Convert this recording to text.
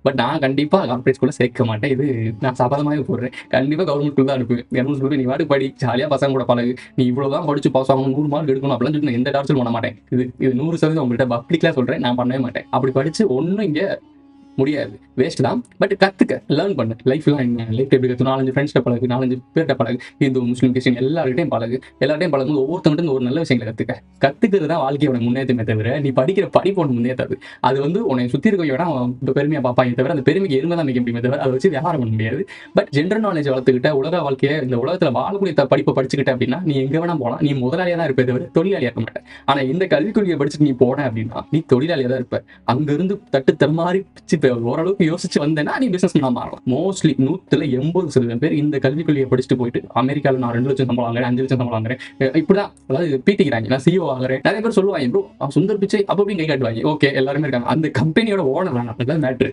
But நான் கண்டிப்பா corporate ஸ்கூல்ல சேர்க்க மாட்டேன். இது நான் சபதமாவே போடுறேன். கண்டிப்பா கவர்மெண்ட் ஸ்கூல் தான் அனுப்புவேன். கவர்மெண்ட் ஸ்கூல்ல நீ பாட்டுக்கு படி, ஜாலியா பசங்க கூட பழகு. நீ இவ்வளவுதான் படிச்சு பாஸ் ஆகணும், 100 மார்க் எடுக்கணும் அப்படிலாம் சொல்லி நான் எந்த டார்ச்சரும் பண்ண மாட்டேன். இது 100% உங்கள்ட்ட பப்ளிக்லா சொல்றேன். நான் பண்ணவே மாட்டேன். அப்படி படிச்சு ஒண்ணும் இங்க முடியாது. வேஸ்ட் தான். பட் கத்துக்க, லேர்ன் பண்ணு. லைஃப்லாம் என்ன? லைஃப் எப்படி கத்துக்கணும்? 4, 5 ஃப்ரெண்ட்ஸ்ட்ட பழகு, 4, 5 பேர்ட்ட பழகு. இந்து, முஸ்லீம், கிறிஸ்டின் எல்லார்கிட்டயும் பழகு. எல்லார்ட்டயும் பழகும்போது ஒவ்வொருத்தவங்ககிட்ட ஒரு நல்ல விஷயங்கள கத்துக்க. கத்துக்கிறது தான் வாழ்க்கையோட முன்னேற்றமே தவிர, நீ படிக்கிற படிப்பு உனக்கு முன்னேற்றாது. அது வந்து உன்னை சுத்தி இருக்கவங்க வேணா பெருமையா பார்ப்பாங்க தவிர, அந்த பெருமைக்கு எருமை தான் மிக்க முடியுமே தவிர, அதை வச்சு வியாபாரம் பண்ண முடியாது. பட் ஜெனரல் நாலேஜ் வளர்த்துக்கிட்ட, உலக வாழ்க்கைய இந்த உலகத்துல வாழக்கூடிய படிப்பை படிச்சுக்கிட்ட அப்படின்னா, நீ எங்க வேணா போலாம். நீ முதலாளியா தான் இருப்பே தவிர தொழிலாளியா இருக்க மாட்ட. ஆனா இந்த கல்விக் கொள்கையை படிச்சுட்டு நீ போன அப்படின்னா, நீ தொழிலாளியா தான் இருப்ப. அங்கிருந்து தட்டு தடுமாறி பிச்சு ஓரளவுக்கு யோசிச்சு வந்தேன்னா நீ பிசினஸ் பண்ண மாறலாம். மோஸ்ட்லி 100% பேர் இந்த கல்விக் கொள்கையை படிச்சுட்டு போயிட்டு அமெரிக்கால நான் 2 லட்சம் சம்பளம் வாங்குறேன், 5 லட்சம் சம்பளம் வாங்குறேன், இப்படிதான் அதாவது பீத்திக்கிறாங்க. நான் சிஓ ஆகுறேன். நிறைய பேர் சொல்லுவாங்க ப்ரோ சுந்தர் பிச்சை அப்ப அப்படின்னு கை காட்டுவாங்க. ஓகே எல்லாருமே இருக்காங்க. அந்த கம்பெனியோட ஓனர் தான் மேட்ரு.